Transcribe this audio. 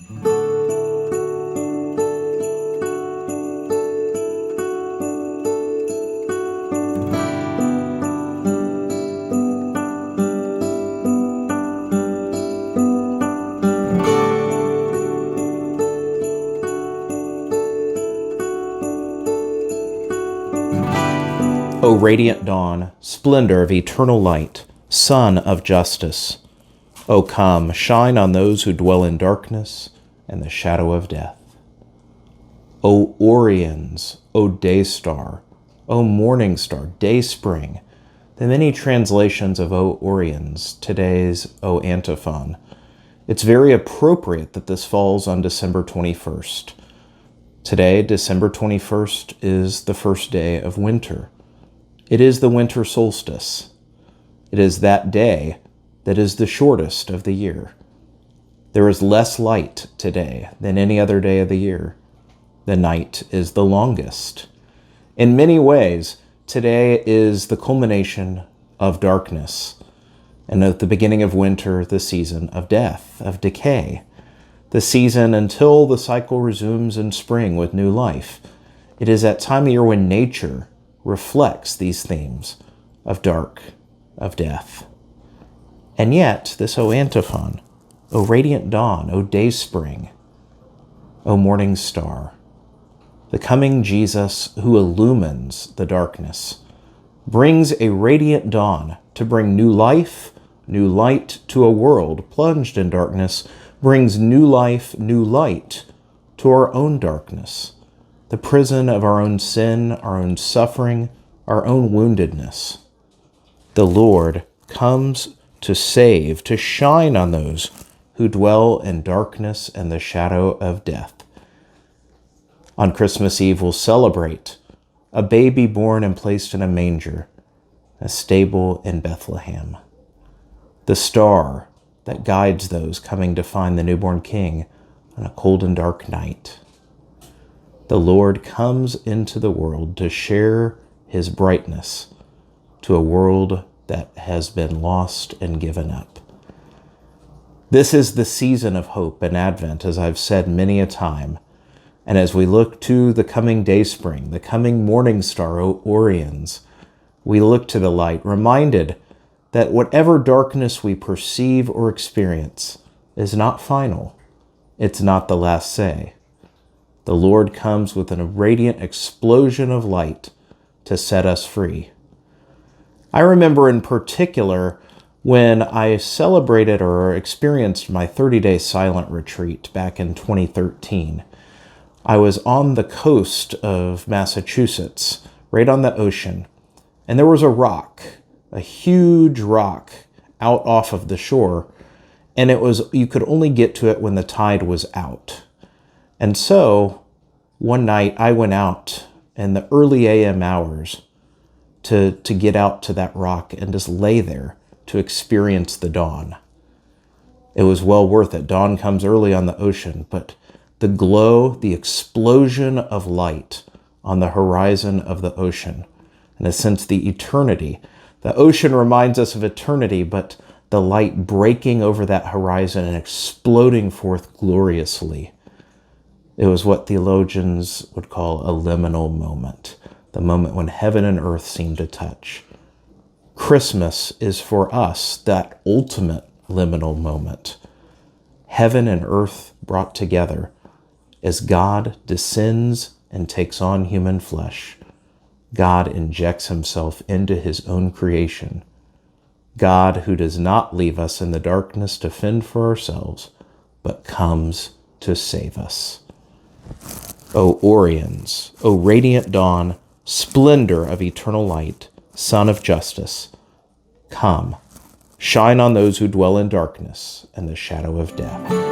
O radiant dawn, splendor of eternal light, sun of justice, O come, shine on those who dwell in darkness and the shadow of death. O Oriens, O day star, O morning star, day spring, the many translations of O Oriens, today's O antiphon. It's very appropriate that this falls on December 21st. Today, December 21st, is the first day of winter. It is the winter solstice. It is that day that is the shortest of the year. There is less light today than any other day of the year. The night is the longest. In many ways, today is the culmination of darkness, and at the beginning of winter, the season of death, of decay, the season until the cycle resumes in spring with new life. It is that time of year when nature reflects these themes of dark, of death. And yet, this O antiphon, O radiant dawn, O day spring, O morning star, the coming Jesus who illumines the darkness, brings a radiant dawn to bring new life, new light to a world plunged in darkness, brings new life, new light to our own darkness, the prison of our own sin, our own suffering, our own woundedness. The Lord comes to save, to shine on those who dwell in darkness and the shadow of death. On Christmas Eve, we'll celebrate a baby born and placed in a manger, a stable in Bethlehem. The star that guides those coming to find the newborn King on a cold and dark night. The Lord comes into the world to share his brightness to a world that has been lost and given up. This is the season of hope and Advent, as I've said many a time. And as we look to the coming day spring, the coming morning star, O Oriens, we look to the light, reminded that whatever darkness we perceive or experience is not final. It's not the last say. The Lord comes with a radiant explosion of light to set us free. I remember in particular when I celebrated or experienced my 30-day silent retreat back in 2013. I was on the coast of Massachusetts, right on the ocean, and there was a rock, a huge rock out off of the shore, and you could only get to it when the tide was out. And so, one night I went out in the early AM hours to get out to that rock and just lay there to experience the dawn. It was well worth it. Dawn comes early on the ocean, but the glow, the explosion of light on the horizon of the ocean, in a sense, the eternity. The ocean reminds us of eternity, but the light breaking over that horizon and exploding forth gloriously. It was what theologians would call a liminal moment, the moment when heaven and earth seem to touch. Christmas is for us that ultimate liminal moment. Heaven and earth brought together as God descends and takes on human flesh. God injects himself into his own creation. God who does not leave us in the darkness to fend for ourselves, but comes to save us. O Oriens, O radiant dawn, splendor of eternal light, Sun of justice, come, shine on those who dwell in darkness and the shadow of death.